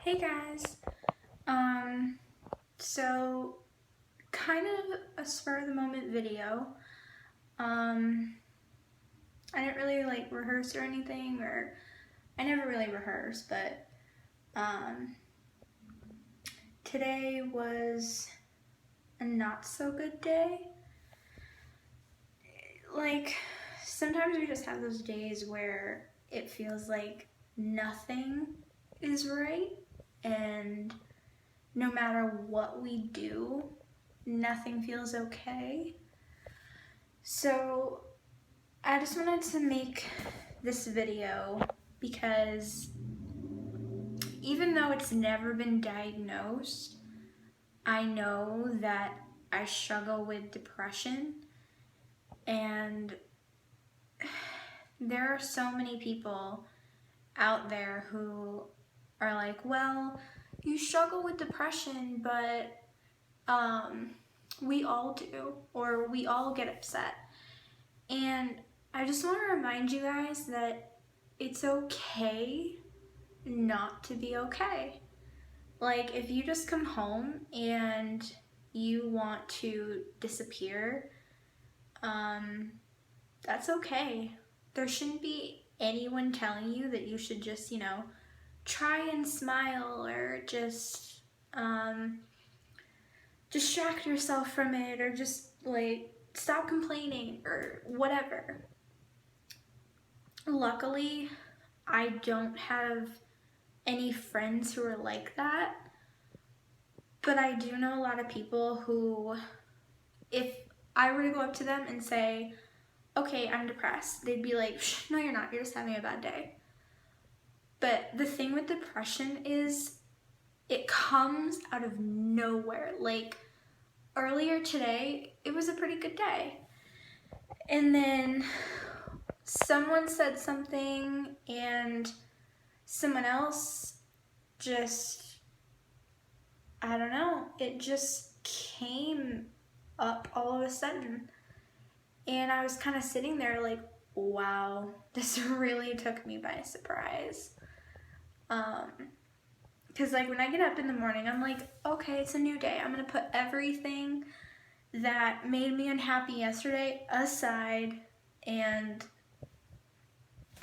Hey guys, so kind of a spur of the moment video. I didn't really rehearse or anything, or I never really rehearse, but today was a not so good day. Like, sometimes we just have those days where it feels like nothing is right, and no matter what we do, nothing feels okay. So I just wanted to make this video because even though it's never been diagnosed, I know that I struggle with depression, and there are so many people out there who are like, well, you struggle with depression, but we all do, or we all get upset. And I just want to remind you guys that it's okay not to be okay. Like, if you just come home and you want to disappear, that's okay. There shouldn't be anyone telling you that you should just, try and smile, or just distract yourself from it, or just stop complaining or whatever. Luckily, I don't have any friends who are like that, but I do know a lot of people who, if I were to go up to them and say, okay, I'm depressed, they'd be like, no, you're not, you're just having a bad day. But the thing with depression is it comes out of nowhere. Like, earlier today, it was a pretty good day. And then someone said something, and someone else just, I don't know, it just came up all of a sudden. And I was kind of sitting there like, wow, this really took me by surprise. Because when I get up in the morning, I'm like, okay, it's a new day. I'm going to put everything that made me unhappy yesterday aside, and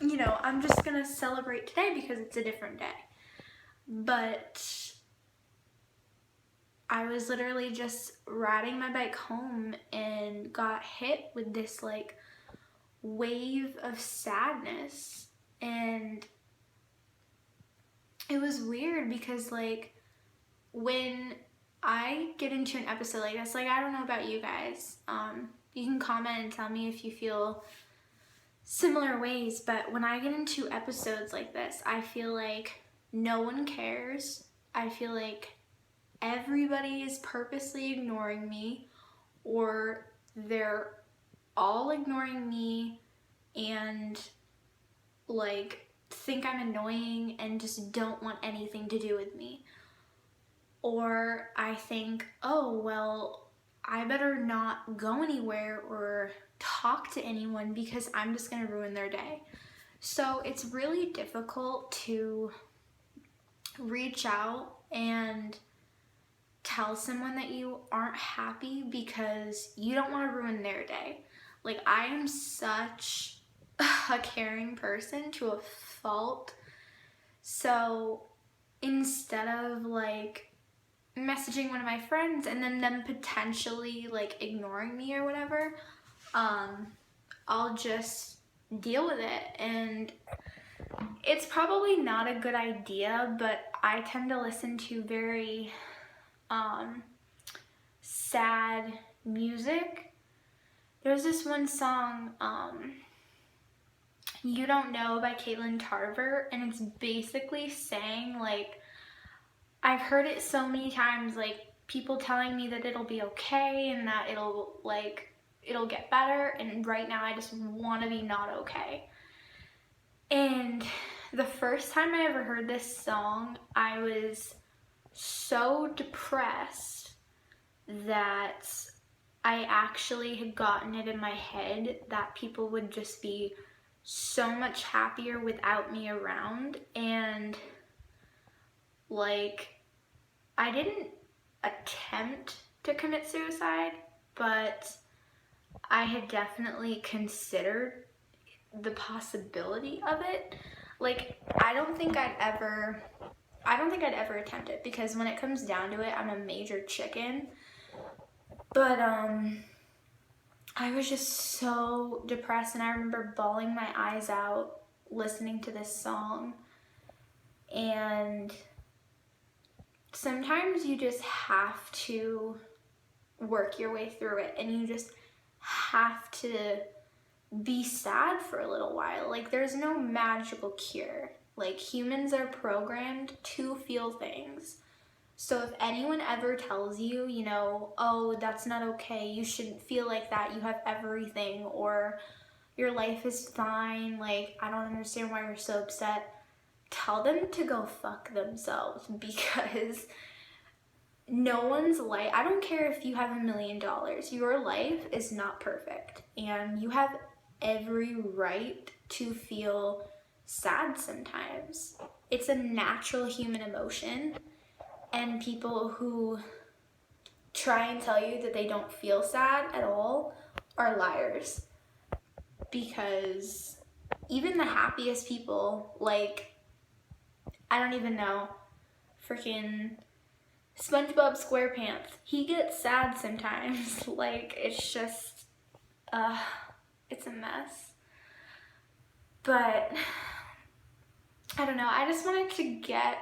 I'm just going to celebrate today because it's a different day. But I was literally just riding my bike home and got hit with this wave of sadness, and it was weird because when I get into an episode like this, I don't know about you guys, you can comment and tell me if you feel similar ways, but when I get into episodes like this, I feel like no one cares. I feel like everybody is purposely ignoring me, or they're all ignoring me and think I'm annoying and just don't want anything to do with me. Or I think, oh, well, I better not go anywhere or talk to anyone because I'm just gonna ruin their day. So it's really difficult to reach out and tell someone that you aren't happy because you don't want to ruin their day. I am such a caring person to a fault. So instead of messaging one of my friends and then them potentially ignoring me or whatever, I'll just deal with it. And it's probably not a good idea, but I tend to listen to very sad music. There's this one song, You Don't Know by Caitlin Tarver, and it's basically saying I've heard it so many times, people telling me that it'll be okay and that it'll get better, and right now I just want to be not okay. And the first time I ever heard this song, I was so depressed that I actually had gotten it in my head that people would just be so much happier without me around, and Like, I didn't attempt to commit suicide, but I had definitely considered the possibility of it. Like, I don't think I'd ever attempt it, because when it comes down to it, I'm a major chicken. But I was just so depressed, and I remember bawling my eyes out listening to this song. And sometimes you just have to work your way through it, and you just have to be sad for a little while. Like, there's no magical cure. Like, humans are programmed to feel things. So if anyone ever tells you, you know, oh, that's not okay, you shouldn't feel like that, you have everything, or your life is fine, like, I don't understand why you're so upset, tell them to go fuck themselves, because no one's life, I don't care if you have $1 million, your life is not perfect, and you have every right to feel sad sometimes. It's a natural human emotion, and people who try and tell you that they don't feel sad at all are liars. Because even the happiest people, like, I don't even know, freaking SpongeBob SquarePants, he gets sad sometimes. Like, it's just, it's a mess. But, I don't know, I just wanted to get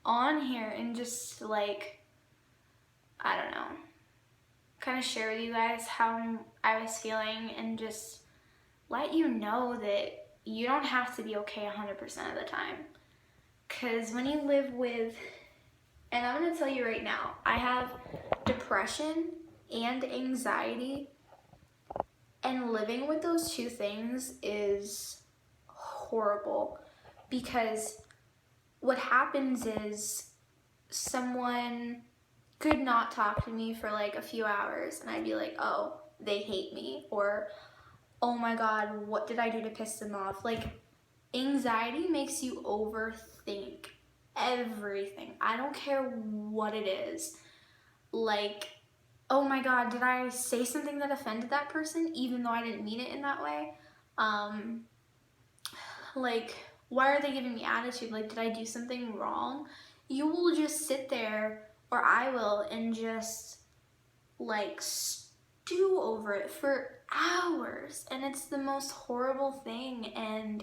on here and just, like, I don't know, kind of share with you guys how I was feeling, and just let you know that you don't have to be okay 100% of the time. Because when you live with, and I'm going to tell you right now, I have depression and anxiety, and living with those two things is horrible, because what happens is someone could not talk to me for like a few hours, and I'd be like, oh, they hate me, or oh my god, what did I do to piss them off? Like, anxiety makes you overthink everything. I don't care what it is. Like, oh my god, did I say something that offended that person even though I didn't mean it in that way? Like, why are they giving me attitude? Like, did I do something wrong? You will just sit there, or I will, and just like stew over it for hours, and it's the most horrible thing. And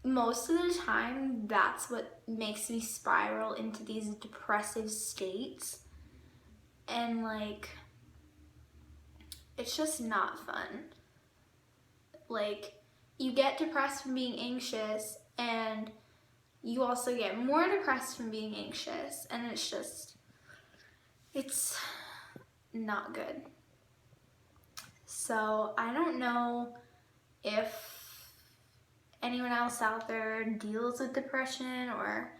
most of the time, that's what makes me spiral into these depressive states, and like, it's just not fun. Like, you get depressed from being anxious, and you also get more depressed from being anxious, and it's not good. So I don't know if anyone else out there deals with depression or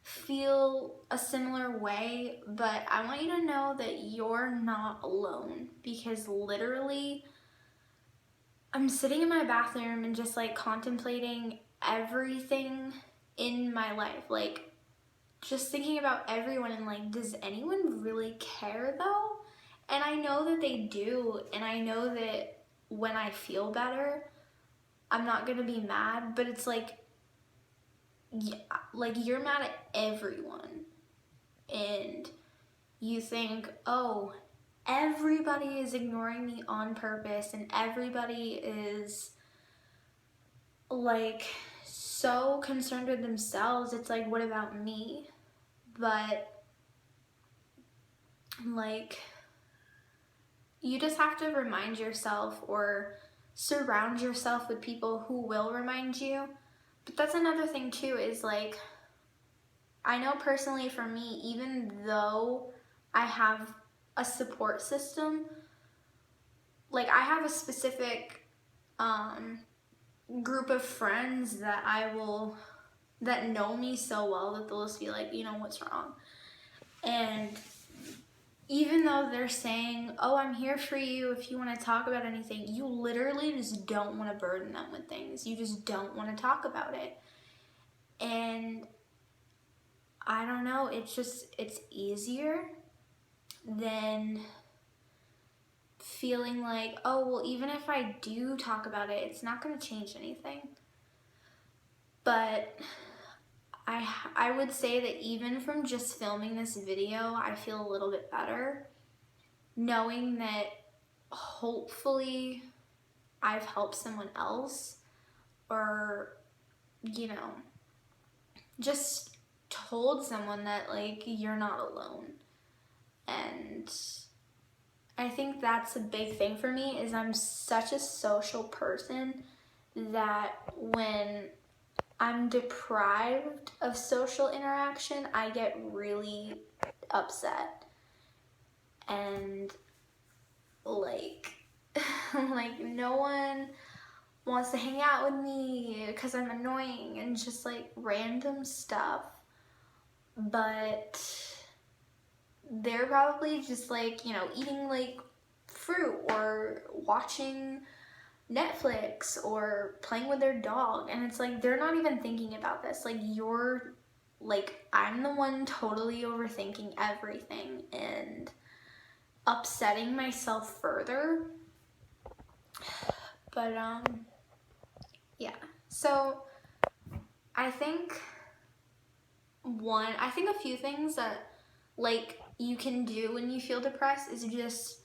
feel a similar way, but I want you to know that you're not alone, because literally I'm sitting in my bathroom and just like contemplating everything in my life, like just thinking about everyone, and like, does anyone really care though? And I know that they do, and I know that when I feel better, I'm not gonna be mad, but it's like, yeah, like, you're mad at everyone, and you think, oh, everybody is ignoring me on purpose, and everybody is like so concerned with themselves. It's like, what about me? But like, you just have to remind yourself, or surround yourself with people who will remind you. But that's another thing too, is like, I know personally for me, even though I have a support system, like, I have a specific group of friends that know me so well that they'll just be like, you know, what's wrong? And even though they're saying, oh, I'm here for you if you want to talk about anything, you literally just don't want to burden them with things. You just don't want to talk about it. And I don't know, it's easier than feeling like, oh, well, even if I do talk about it, it's not going to change anything. But I would say that even from just filming this video, I feel a little bit better, knowing that hopefully I've helped someone else, or, you know, just told someone that, like, you're not alone. And I think that's a big thing for me, is I'm such a social person that when I'm deprived of social interaction, I get really upset. And like, like no one wants to hang out with me because I'm annoying and just like random stuff. But they're probably just like, you know, eating like fruit or watching Netflix or playing with their dog, and it's like they're not even thinking about this. Like, you're like, I'm the one totally overthinking everything and upsetting myself further. But yeah, so I think a few things that like you can do when you feel depressed is just,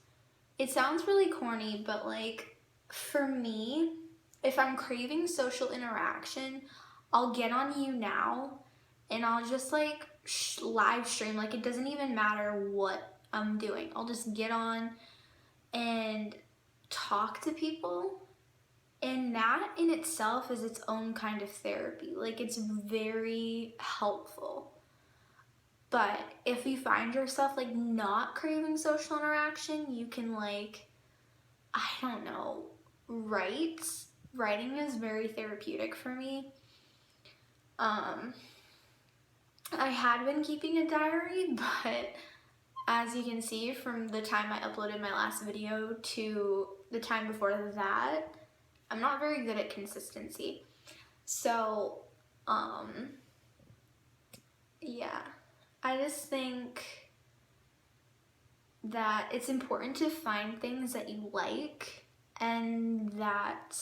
it sounds really corny, but like for me, if I'm craving social interaction, I'll get on You Now and I'll just like live stream. Like, it doesn't even matter what I'm doing. I'll just get on and talk to people. And that in itself is its own kind of therapy. Like, it's very helpful. But if you find yourself like not craving social interaction, you can like, I don't know, write. Writing is very therapeutic for me. I had been keeping a diary, but as you can see from the time I uploaded my last video to the time before that, I'm not very good at consistency. So, yeah, I just think that it's important to find things that you like and that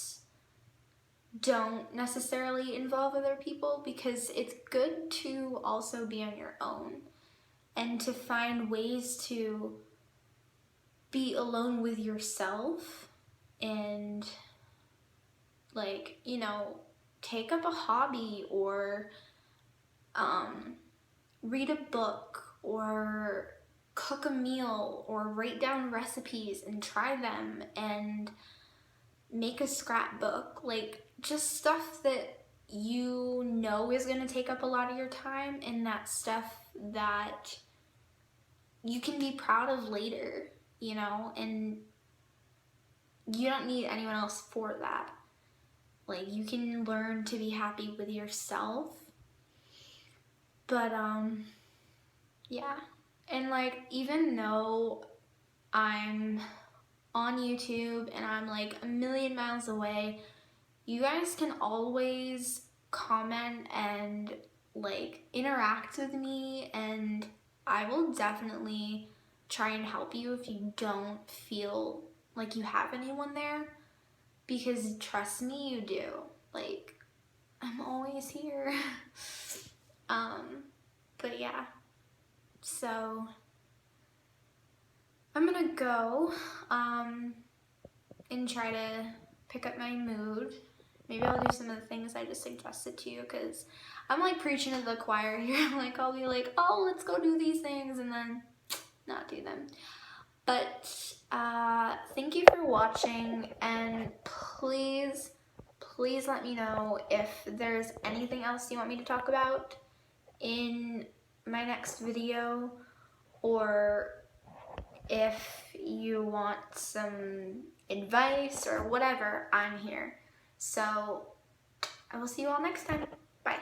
don't necessarily involve other people, because it's good to also be on your own and to find ways to be alone with yourself and like, you know, take up a hobby or read a book or cook a meal or write down recipes and try them and make a scrapbook. Like, just stuff that you know is going to take up a lot of your time, and that stuff that you can be proud of later, you know, and you don't need anyone else for that. Like, you can learn to be happy with yourself. But yeah, and like, even though I'm on YouTube and I'm like a million miles away, you guys can always comment and like interact with me, and I will definitely try and help you if you don't feel like you have anyone there, because trust me, you do. Like, I'm always here. But yeah, so I'm gonna go and try to pick up my mood. Maybe I'll do some of the things I just suggested to you, because I'm like preaching to the choir here. Like, I'll be like, oh, let's go do these things, and then not do them. But thank you for watching, and please let me know if there's anything else you want me to talk about in my next video, or if you want some advice or whatever. I'm here. So I will see you all next time. Bye.